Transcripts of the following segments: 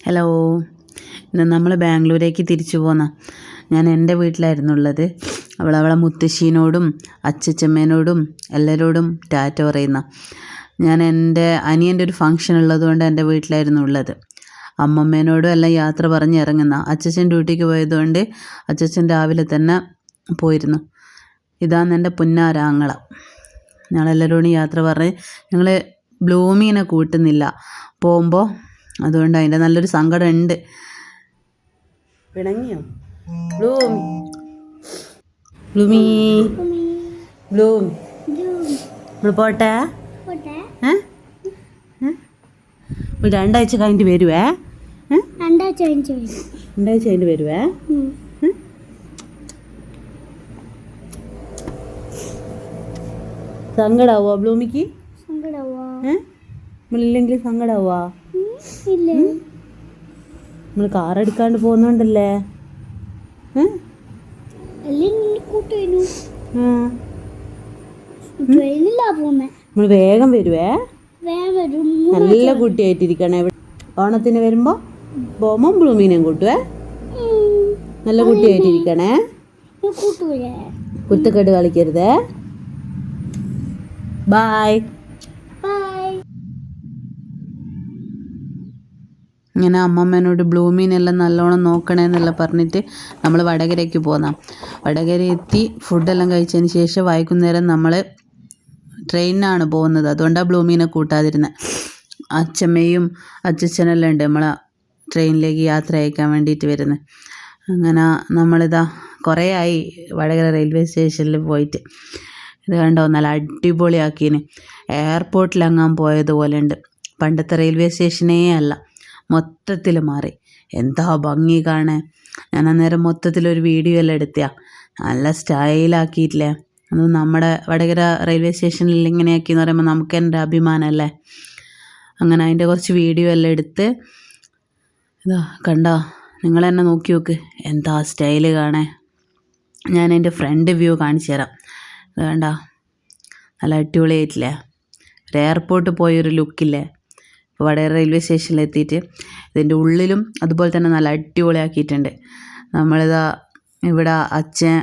Hello, ഇന്ന് നമ്മൾ ബാംഗ്ലൂരേക്ക് തിരിച്ചു പോന്ന. ഞാൻ എൻ്റെ വീട്ടിലായിരുന്നു ഉള്ളത്. അവളെ മുത്തശ്ശീനോടും അച്ചച്ചമ്മേനോടും എല്ലാവരോടും ടാറ്റ പറയുന്ന. ഞാൻ എൻ്റെ അനിയൻ്റെ ഒരു ഫംഗ്ഷൻ ഉള്ളതുകൊണ്ട് എൻ്റെ വീട്ടിലായിരുന്നു ഉള്ളത്. അമ്മമ്മേനോടും എല്ലാം യാത്ര പറഞ്ഞ് ഇറങ്ങുന്ന. അച്ചച്ചൻ ഡ്യൂട്ടിക്ക് പോയതുകൊണ്ട് അച്ചച്ചൻ രാവിലെ തന്നെ പോയിരുന്നു. ഇതാണ് എൻ്റെ പുന്നാരാങ്ങള. ഞങ്ങളെല്ലാവരോടും യാത്ര പറഞ്ഞ് ഞങ്ങൾ ബ്ലൂമിനെ കൂട്ടുന്നില്ല പോകുമ്പോൾ. അതുകൊണ്ട് അതിൻ്റെ നല്ലൊരു സങ്കടം ഉണ്ട്. പിണങ്ങിയോ ബ്ലൂമി? ബ്ലൂമി ബ്ലൂമി നമ്മൾ പോട്ടെ? രണ്ടാഴ്ച കഴിഞ്ഞിട്ട് വരുവേ? രണ്ടാഴ്ച കഴിഞ്ഞിട്ട് വരുവേ? സങ്കടാവോ ബ്ലൂമിക്ക്? നമ്മളില്ലെങ്കിൽ സങ്കടാവോ? നമ്മൾ കാർ എടുക്കാണ്ട് പോകുന്നുണ്ടല്ലേ? നമ്മൾ വേഗം വരുവേ? നല്ല കുട്ടിയായിട്ടിരിക്കണേ. ഓണത്തിന് വരുമ്പോ പോകുമ്പോ ബ്ലൂമീനെയും കൂട്ടുവേ? നല്ല കുട്ടിയായിട്ടിരിക്കണേ. കുരുത്തക്കെട്ട് കളിക്കരുതേ. ബായ്. ഇങ്ങനെ അമ്മമ്മേനോട് ബ്ലൂമീനെല്ലാം നല്ലോണം നോക്കണേന്നെല്ലാം പറഞ്ഞിട്ട് നമ്മൾ വടകരയ്ക്ക് പോന്നാം. വടകര എത്തി ഫുഡെല്ലാം കഴിച്ചതിന് ശേഷം വൈകുന്നേരം നമ്മൾ ട്രെയിനിനാണ് പോകുന്നത്. അതുകൊണ്ടാണ് ബ്ലൂമീനെ കൂട്ടാതിരുന്നത്. അച്ഛമ്മയും അച്ഛച്ചനെല്ലാം ഉണ്ട് നമ്മളെ ട്രെയിനിലേക്ക് യാത്ര അയക്കാൻ വേണ്ടിയിട്ട് വരുന്നത്. അങ്ങനെ നമ്മളിതാ കുറേ ആയി വടകര റെയിൽവേ സ്റ്റേഷനിൽ പോയിട്ട്. ഇത് കണ്ടോ, നല്ല അടിപൊളിയാക്കീന്. എയർപോർട്ടിലെങ്ങാൻ പോയതുപോലെ ഉണ്ട്. പണ്ടത്തെ റെയിൽവേ സ്റ്റേഷനേ അല്ല, മൊത്തത്തിൽ മാറി. എന്താ ഭംഗി കാണാൻ. ഞാൻ അന്നേരം മൊത്തത്തിലൊരു വീഡിയോ എല്ലാം എടുത്തിയാ. നല്ല സ്റ്റൈലാക്കിയിട്ടില്ലേ. അത് നമ്മുടെ വടകര റെയിൽവേ സ്റ്റേഷനിൽ ഇങ്ങനെയാക്കിയെന്ന് പറയുമ്പോൾ നമുക്ക് എൻ്റെ അഭിമാനമല്ലേ. അങ്ങനെ അതിൻ്റെ കുറച്ച് വീഡിയോ എല്ലാം എടുത്ത് ഇതാ കണ്ടോ, നിങ്ങൾ തന്നെ നോക്കി നോക്ക് എന്താ സ്റ്റൈല് കാണാൻ. ഞാൻ എൻ്റെ ഫ്രണ്ട് വ്യൂ കാണിച്ചു തരാം. ഇത് കണ്ടോ, നല്ല അടിപൊളിയായിട്ടില്ലേ. ഒരു എയർപോർട്ട് പോയൊരു ലുക്കില്ലേ. വടകര റെയിൽവേ സ്റ്റേഷനിലെത്തിയിട്ട് ഇതിൻ്റെ ഉള്ളിലും അതുപോലെ തന്നെ നല്ല അടിപൊളിയാക്കിയിട്ടുണ്ട്. നമ്മളിതാ ഇവിടെ അച്ഛൻ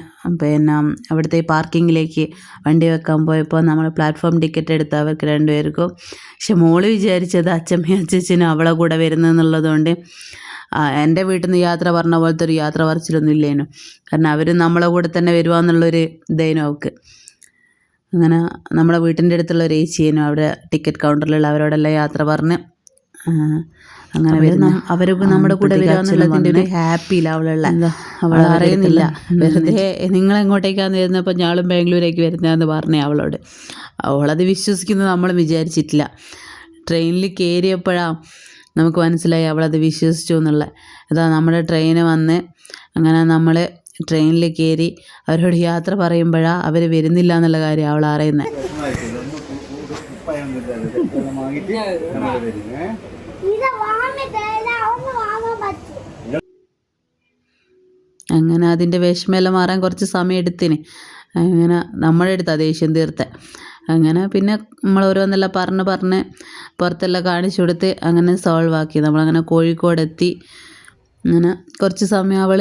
പിന്നെ അവിടുത്തെ പാർക്കിങ്ങിലേക്ക് വണ്ടി വെക്കാൻ പോയപ്പോൾ നമ്മൾ പ്ലാറ്റ്ഫോം ടിക്കറ്റ് എടുത്ത് അവർക്ക് രണ്ടുപേർക്കും. പക്ഷെ മോള് വിചാരിച്ചത് അച്ഛമ്മയും അച്ഛനും അവളെ കൂടെ വരുന്നതെന്നുള്ളതുകൊണ്ട് എൻ്റെ വീട്ടിൽ നിന്ന് യാത്ര പറഞ്ഞ പോലത്തെ ഒരു യാത്ര പറച്ചിലൊന്നും ഇല്ലേനു. കാരണം അവർ നമ്മളെ കൂടെ തന്നെ വരുവാന്നുള്ളൊരു ഇതേനു അവൾക്ക്. അങ്ങനെ നമ്മളെ വീട്ടിൻ്റെ അടുത്തുള്ള ഒരു ഏച്ചിയേനു അവിടെ ടിക്കറ്റ് കൗണ്ടറിലുള്ള അവരോടെല്ലാം യാത്ര പറഞ്ഞ് അങ്ങനെ അവരൊക്കെ നമ്മുടെ കൂടെ വരികയെന്നുള്ളതിൻ്റെ ഒരു ഹാപ്പിയില്ല അവളുള്ള. അവൾ അറിയുന്നില്ല. വെറുതെ നിങ്ങളെങ്ങോട്ടേക്കാന്ന് വരുന്നപ്പോൾ ഞാളും ബാംഗ്ലൂരേക്ക് വരുന്നതെന്ന് പറഞ്ഞേ അവളോട്. അവളത് വിശ്വസിക്കുന്നത് നമ്മൾ വിചാരിച്ചിട്ടില്ല. ട്രെയിനിൽ കയറിയപ്പോഴാണ് നമുക്ക് മനസ്സിലായി അവളത് വിശ്വസിച്ചു എന്നുള്ളത്. അതാ നമ്മുടെ ട്രെയിന് വന്ന് അങ്ങനെ നമ്മൾ ട്രെയിനിൽ കയറി അവരോട് യാത്ര പറയുമ്പോഴാണ് അവർ വരുന്നില്ല എന്നുള്ള കാര്യം അവൾ അറിയുന്നത്. അങ്ങനെ അതിൻ്റെ വിഷമെല്ലാം മാറാൻ കുറച്ച് സമയം എടുത്തിന്. അങ്ങനെ നമ്മുടെ അടുത്ത് ദേഷ്യം തീർത്ത. അങ്ങനെ പിന്നെ നമ്മൾ ഓരോന്നെല്ലാം പറഞ്ഞ് പുറത്തെല്ലാം കാണിച്ചു കൊടുത്ത് അങ്ങനെ സോൾവ് ആക്കി. നമ്മളങ്ങനെ കോഴിക്കോടെത്തി. അങ്ങനെ കുറച്ച് സമയം അവൾ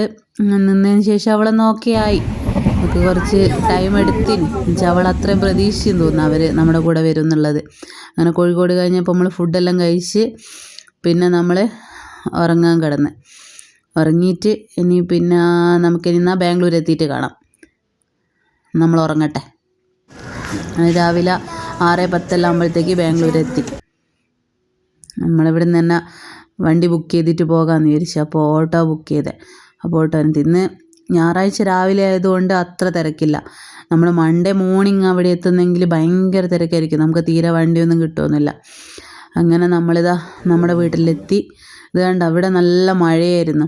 നിന്നതിന് ശേഷം അവളെ നോക്കിയായി. നമുക്ക് കുറച്ച് ടൈം എടുത്തിന്. എന്നുവെച്ചാൽ അവൾ അത്രയും പ്രതീക്ഷിച്ചെന്ന് തോന്നുന്നു അവർ നമ്മുടെ കൂടെ വരും എന്നുള്ളത്. അങ്ങനെ കോഴിക്കോട് കഴിഞ്ഞപ്പോൾ നമ്മൾ ഫുഡെല്ലാം കഴിച്ച് പിന്നെ നമ്മൾ ഉറങ്ങാൻ കിടന്ന്. ഉറങ്ങിയിട്ട് ഇനി പിന്നെ നമുക്കിനി എന്നാൽ ബാംഗ്ലൂർ എത്തിയിട്ട് കാണാം. നമ്മൾ ഉറങ്ങട്ടെ. രാവിലെ 6:10 ആകുമ്പോഴത്തേക്ക് ബാംഗ്ലൂർ എത്തി. നമ്മളിവിടെ നിന്ന് തന്നെ വണ്ടി ബുക്ക് ചെയ്തിട്ട് പോകാമെന്ന് വിചാരിച്ചു. അപ്പോൾ ഓട്ടോ ബുക്ക് ചെയ്തേ. അപ്പോൾ ഓട്ടോ ഇന്ന് ഞായറാഴ്ച രാവിലെ ആയതുകൊണ്ട് അത്ര തിരക്കില്ല. നമ്മൾ മൺഡേ മോർണിംഗ് അവിടെ എത്തുന്നെങ്കിൽ ഭയങ്കര തിരക്കായിരിക്കും. നമുക്ക് തീരെ വണ്ടിയൊന്നും കിട്ടുമെന്നില്ല. അങ്ങനെ നമ്മളിതാ നമ്മുടെ വീട്ടിലെത്തി. ഇത് കണ്ട് അവിടെ നല്ല മഴയായിരുന്നു.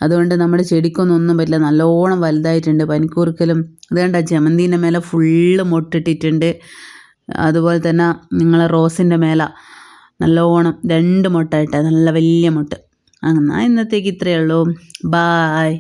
അതുകൊണ്ട് നമ്മുടെ ചെടിക്കൊന്നും പറ്റില്ല. നല്ലോണം വലുതായിട്ടുണ്ട് പനിക്കൂർക്കലും. ഇത് കണ്ട ജമന്തിൻ്റെ മേലെ ഫുള്ള് മൊട്ടിട്ടിട്ടുണ്ട്. അതുപോലെ തന്നെ നിങ്ങളെ റോസിൻ്റെ മേലെ നല്ലോണം 2 മുട്ട ഇട്ട നല്ല വലിയ മുട്ട. അങ്ങനെ ഇന്നത്തേക്ക് ഇത്രയേ ഉള്ളൂ. ബായ്.